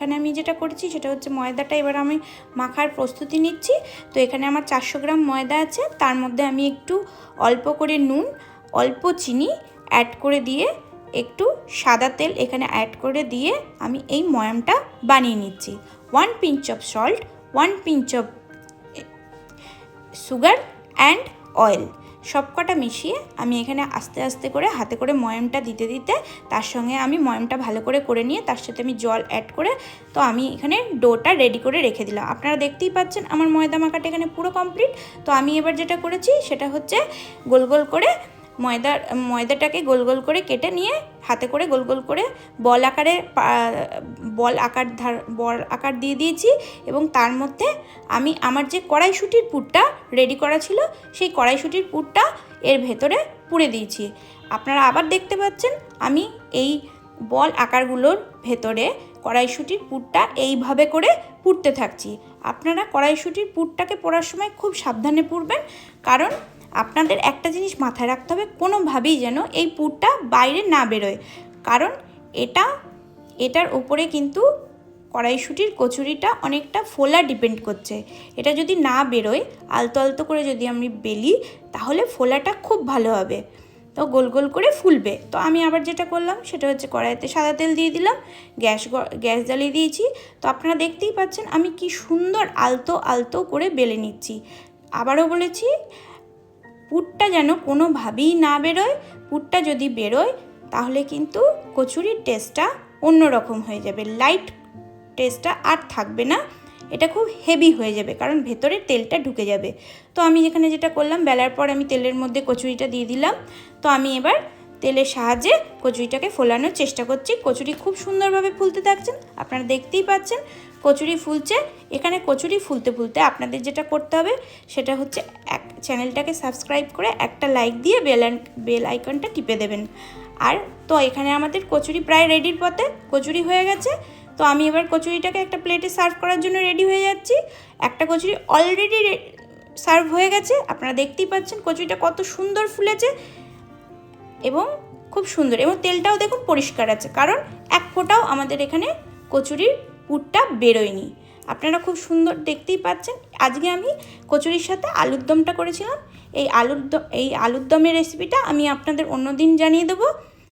এখানে আমি যেটা করেছি সেটা হচ্ছে ময়দাটা এবার আমি মাখার প্রস্তুতি নিচ্ছি। তো এখানে আমার 400 গ্রাম ময়দা আছে, তার মধ্যে আমি একটু অল্প করে নুন, অল্প চিনি অ্যাড করে দিয়ে একটু সাদা তেল এখানে অ্যাড করে দিয়ে আমি এই ময়ামটা বানিয়ে নিচ্ছি। 1 pinch of salt, 1 pinch of sugar and oil সবকটা মিশিয়ে আমি এখানে আস্তে আস্তে করে হাতে করে ময়ামটা দিতে দিতে তার সঙ্গে আমি ময়ামটা ভালো করে নিয়ে তার সাথে আমি জল অ্যাড করে তো আমি এখানে ডোটা রেডি করে রেখে দিলাম। আপনারা দেখতেই পাচ্ছেন আমার ময়দা মাখাটা এখানে পুরো কমপ্লিট। তো আমি এবার যেটা করেছি সেটা হচ্ছে গোল গোল করে ময়দাটাকে গোল গোল করে কেটে নিয়ে হাতে করে গোল গোল করে বল আকার দিয়ে দিয়েছি এবং তার মধ্যে আমি আমার যে কড়াইশুঁটির পুরটা রেডি করা ছিল সেই কড়াইশুঁটির পুরটা এর ভেতরে পুরে দিয়েছি। আপনারা আবার দেখতে পাচ্ছেন আমি এই বল আকারগুলোর ভেতরে কড়াইশুঁটির পুরটা এইভাবে করে পুরতে থাকছি। আপনারা কড়াইশুঁটির পুরটাকে পোড়ার সময় খুব সাবধানে পুরবেন, কারণ আপনাদের একটা জিনিস মাথায় রাখতে হবে, কোনোভাবেই যেন এই পুরটা বাইরে না বেরোয়, কারণ এটার উপরে কিন্তু কড়াইশুঁটির কচুরিটা অনেকটা ফোলা ডিপেন্ড করছে। এটা যদি না বেরোয়, আলতো আলতো করে যদি আমি বেলি তাহলে ফোলাটা খুব ভালো হবে, তো গোল গোল করে ফুলবে। তো আমি আবার যেটা করলাম সেটা হচ্ছে কড়াইতে সাদা তেল দিয়ে দিলাম, গ্যাস জ্বালিয়ে দিয়েছি। তো আপনারা দেখতেই পাচ্ছেন আমি কি সুন্দর আলতো আলতো করে বেলে নিচ্ছি। আবারও বলেছি, পুরটা যেন কোনোভাবেই না বেরোয়। পুরটা যদি বেরোয় তাহলে কিন্তু কচুরির টেস্টটা অন্যরকম হয়ে যাবে, লাইট টেস্টটা আর থাকবে না, এটা খুব হেভি হয়ে যাবে, কারণ ভেতরে তেলটা ঢুকে যাবে। তো আমি এখানে যেটা করলাম, বেলার পর আমি তেলের মধ্যে কচুরিটা দিয়ে দিলাম। তো আমি এবার তেলের সাহায্যে কচুরিটাকে ফোলানোর চেষ্টা করছি। কচুরি খুব সুন্দরভাবে ফুলতে থাকছেন, আপনারা দেখতেই পাচ্ছেন কচুরি ফুলছে। এখানে কচুরি ফুলতে ফুলতে আপনাদের যেটা করতে হবে সেটা হচ্ছে চ্যানেলটাকে সাবস্ক্রাইব করে একটা লাইক দিয়ে বেল আইকনটা টিপে দেবেন। আর তো এখানে আমাদের কচুরি প্রায় রেডির পথে, কচুরি হয়ে গেছে। তো আমি এবার কচুরিটাকে একটা প্লেটে সার্ভ করার জন্য রেডি হয়ে যাচ্ছি। একটা কচুরি অলরেডি সার্ভ হয়ে গেছে, আপনারা দেখতেই পাচ্ছেন কচুরিটা কত সুন্দর ফুলেছে এবং খুব সুন্দর, এবং তেলটাও দেখুন পরিষ্কার আছে, কারণ এক ফোঁটাও আমাদের এখানে কচুরির পুরটা বেরোয়নি। আপনারা খুব সুন্দর দেখতেই পাচ্ছেন। আজকে আমি কচুরির সাথে আলুর দমটা করেছিলাম। এই আলুর দমের রেসিপিটা আমি আপনাদের অন্য দিন জানিয়ে দেবো।